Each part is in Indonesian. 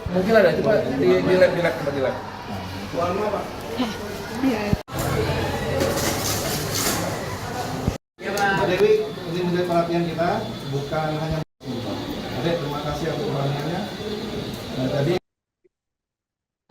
Mungkin ada, coba di lab, coba di lab. Warna Pak. Mbak Dewi, ini menjadi perhatian kita, bukan hanya Adek, terima kasih atas perhatiannya. Nah, tadi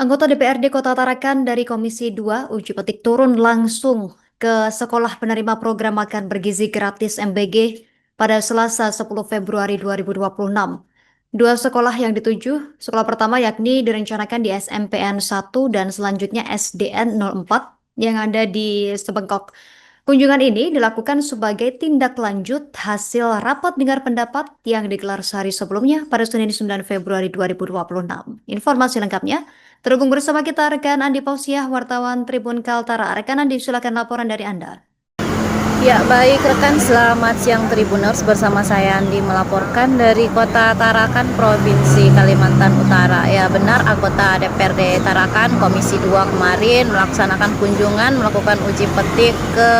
Anggota DPRD Kota Tarakan dari Komisi 2 uji petik turun langsung ke sekolah penerima program makan bergizi gratis MBG pada Selasa 10 Februari 2026. Dua sekolah yang dituju, sekolah pertama yakni direncanakan di SMPN 1 dan selanjutnya SDN 04 yang ada di Sebengkok. Kunjungan ini dilakukan sebagai tindak lanjut hasil rapat dengar pendapat yang digelar sehari sebelumnya pada Senin 9 Februari 2026. Informasi lengkapnya terhubung bersama kita rekan Andi Pausiah, wartawan Tribun Kaltara. Rekan Andi, silakan laporan dari Anda. Ya, baik rekan, selamat siang Tribuners, bersama saya Andi melaporkan dari Kota Tarakan, Provinsi Kalimantan Utara. Ya, benar, anggota DPRD Tarakan Komisi 2 kemarin melaksanakan kunjungan melakukan uji petik ke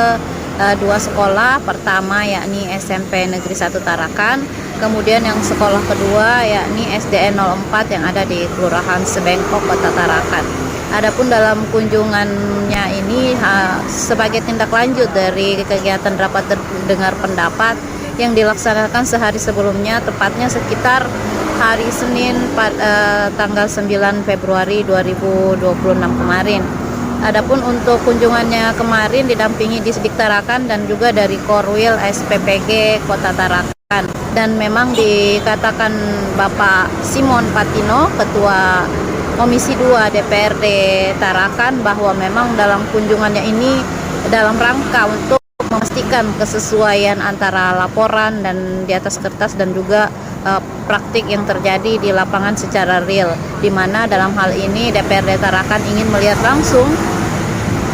dua sekolah. Pertama yakni SMP Negeri 1 Tarakan, kemudian yang sekolah kedua yakni SDN 04 yang ada di Kelurahan Sebengkok, Kota Tarakan. Adapun dalam kunjungannya ini sebagai tindak lanjut dari kegiatan rapat dengar pendapat yang dilaksanakan sehari sebelumnya, tepatnya sekitar hari Senin tanggal 9 Februari 2026 kemarin. Adapun untuk kunjungannya kemarin didampingi Disdik Tarakan dan juga dari Korwil SPPG Kota Tarakan. Dan memang dikatakan Bapak Simon Patino, Ketua Komisi 2 DPRD Tarakan, bahwa memang dalam kunjungannya ini dalam rangka untuk memastikan kesesuaian antara laporan dan di atas kertas dan juga praktik yang terjadi di lapangan secara real, di mana dalam hal ini DPRD Tarakan ingin melihat langsung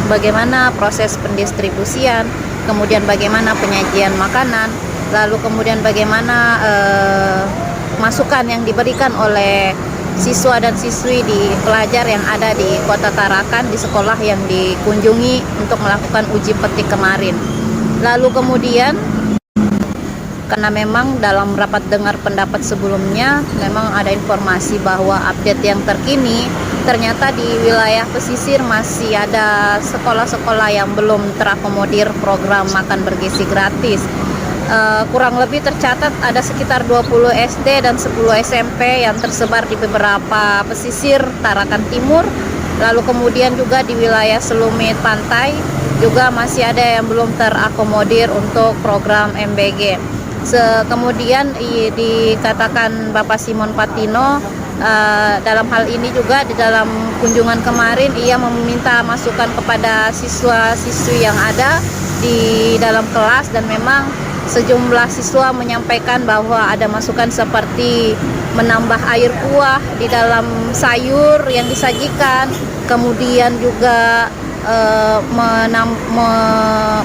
bagaimana proses pendistribusian, kemudian bagaimana penyajian makanan, lalu kemudian bagaimana masukan yang diberikan oleh siswa dan siswi di pelajar yang ada di Kota Tarakan, di sekolah yang dikunjungi untuk melakukan uji petik kemarin. Lalu kemudian karena memang dalam rapat dengar pendapat sebelumnya memang ada informasi bahwa update yang terkini ternyata di wilayah pesisir masih ada sekolah-sekolah yang belum terakomodir program makan bergizi gratis. Kurang lebih tercatat ada sekitar 20 SD dan 10 SMP yang tersebar di beberapa pesisir Tarakan Timur. Lalu kemudian juga di wilayah Selumit Pantai juga masih ada yang belum terakomodir untuk program MBG. Kemudian dikatakan Bapak Simon Patino dalam hal ini juga di dalam kunjungan kemarin ia meminta masukan kepada siswa-siswi yang ada di dalam kelas, dan memang sejumlah siswa menyampaikan bahwa ada masukan seperti menambah air kuah di dalam sayur yang disajikan, kemudian juga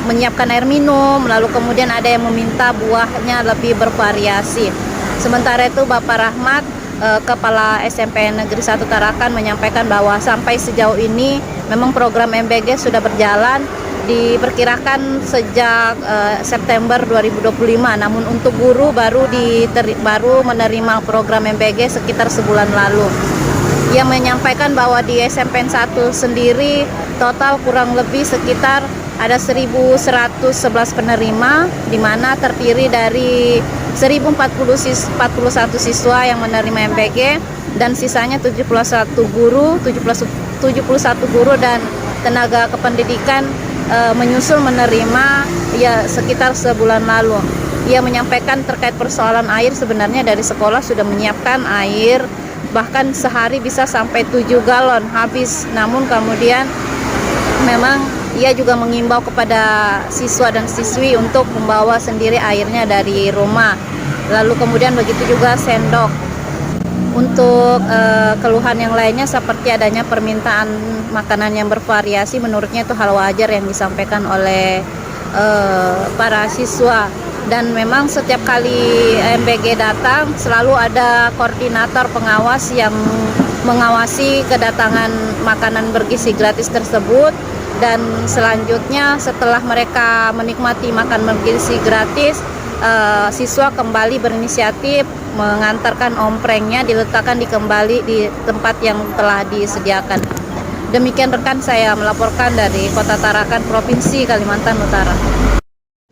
menyiapkan air minum, lalu kemudian ada yang meminta buahnya lebih bervariasi. Sementara itu Bapak Rahmat, Kepala SMP Negeri 1 Tarakan, menyampaikan bahwa sampai sejauh ini memang program MBG sudah berjalan, diperkirakan sejak September 2025, namun untuk guru baru menerima program MBG sekitar sebulan lalu. Ia menyampaikan bahwa di SMP 1 sendiri total kurang lebih sekitar ada 1.111 penerima, di mana terdiri dari 1.041 siswa yang menerima MBG dan sisanya 71 guru dan tenaga kependidikan menyusul menerima ya sekitar sebulan lalu. Ia menyampaikan terkait persoalan air, sebenarnya dari sekolah sudah menyiapkan air bahkan sehari bisa sampai 7 galon habis, namun kemudian memang ia juga mengimbau kepada siswa dan siswi untuk membawa sendiri airnya dari rumah. Lalu kemudian begitu juga sendok. Untuk keluhan yang lainnya seperti adanya permintaan makanan yang bervariasi, menurutnya itu hal wajar yang disampaikan oleh para siswa. Dan memang setiap kali MBG datang selalu ada koordinator pengawas yang mengawasi kedatangan makanan bergizi gratis tersebut. Dan selanjutnya setelah mereka menikmati makan bergizi gratis, siswa kembali berinisiatif mengantarkan omprengnya diletakkan kembali di tempat yang telah disediakan. Demikian rekan, saya melaporkan dari Kota Tarakan, Provinsi Kalimantan Utara.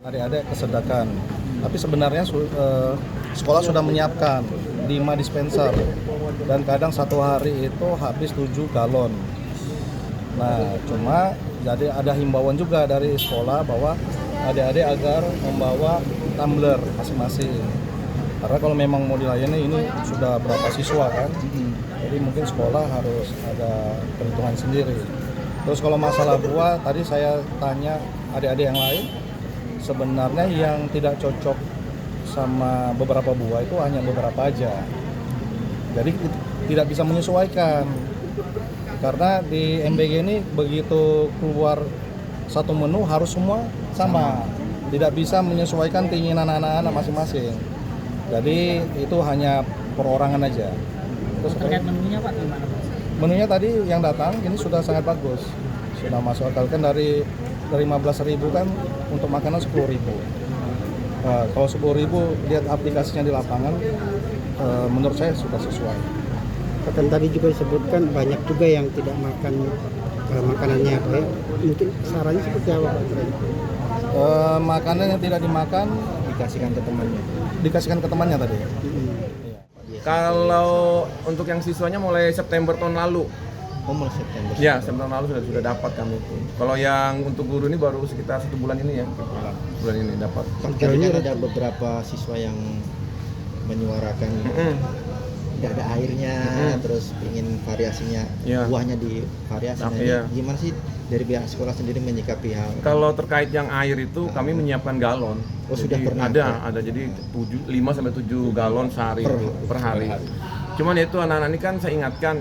Adik-adik kesedakan, tapi sebenarnya sekolah sudah menyiapkan 5 dispenser dan kadang satu hari itu habis 7 galon. Nah, cuma jadi ada himbauan juga dari sekolah bahwa adik-adik agar membawa tumbler masing-masing. Karena kalau memang mau dilayani ini sudah berapa siswa kan, jadi mungkin sekolah harus ada perhitungan sendiri. Terus kalau masalah buah, tadi saya tanya adik-adik yang lain, sebenarnya yang tidak cocok sama beberapa buah itu hanya beberapa aja. Jadi tidak bisa menyesuaikan. Karena di MBG ini begitu keluar satu menu harus semua sama. Tidak bisa menyesuaikan keinginan anak-anak masing-masing. Jadi itu hanya perorangan aja. Terus terkait menunya Pak, gimana Pak? Menunya tadi yang datang ini sudah sangat bagus. Sudah masuk akal kan dari 15.000 kan untuk makanan 10.000. Nah, kalau 10.000 lihat aplikasinya di lapangan, menurut saya sudah sesuai. Kan tadi juga disebutkan banyak juga yang tidak makan makanannya Pak. Mungkin sarannya seperti apa Pak? Makanan yang tidak dimakan dikasihkan ke temannya tadi. Kalau untuk yang siswanya mulai September tahun lalu. Mulai September. Ya, September tahun lalu sudah dapat kami itu. Kalau yang untuk guru ini baru sekitar 1 bulan ini ya. Bulan ini dapat. Tadi kan ada beberapa siswa yang menyuarakan tidak ada airnya, terus ingin variasinya, Ya. buahnya di variasi. Nah, Ya. ini gimana sih dari pihak sekolah sendiri menyikapi hal? Kalau terkait yang air itu kami menyiapkan galon. Oh, sudah Jadi pernah? ada. Jadi 5 sampai 7 galon sehari per hari. Cuman ya itu anak-anak ini kan saya ingatkan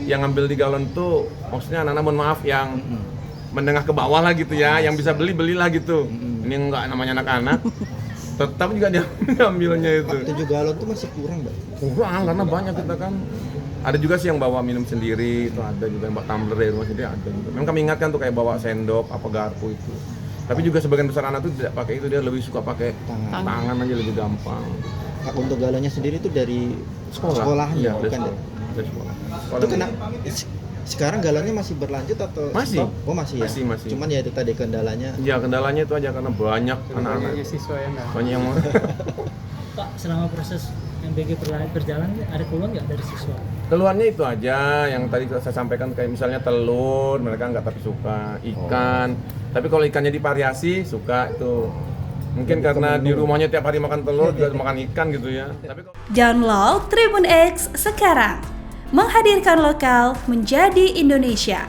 yang ngambil di galon itu maksudnya anak-anak mohon maaf yang menengah ke bawah lah gitu ya, yang bisa belilah gitu. Ini enggak namanya anak-anak. Tetap juga dia ngambilnya itu. 7 galon tuh masih kurang, Mbak. Kurang karena banyak kita kan. Ada juga sih yang bawa minum sendiri, itu ada juga yang bawa tumbler dari rumah sendiri ada juga. Memang kami ingatkan tuh kayak bawa sendok, apa garpu itu. Tapi juga sebagian besar anak tuh tidak pakai itu, dia lebih suka pakai tangan aja lebih gampang. Nah, untuk galonnya sendiri tuh dari sekolahnya, Iya, bukan dari sekolah. Itu sekarang galonnya masih berlanjut atau Masih. stop? Oh masih ya? Masih. Cuman ya itu tadi kendalanya. Ya kendalanya itu aja karena banyak anak-anak. Siswa yang nggak. Banyak yang mau. Pak, selama proses MBG berjalan ada keluhan nggak dari siswa? Keluarnya itu aja yang tadi saya sampaikan kayak misalnya telur mereka nggak tapi suka ikan. Tapi kalau ikannya divariasi suka itu. Mungkin karena di rumahnya tiap hari makan telur juga makan ikan gitu ya. Tapi Download Tribun X sekarang, menghadirkan lokal menjadi Indonesia.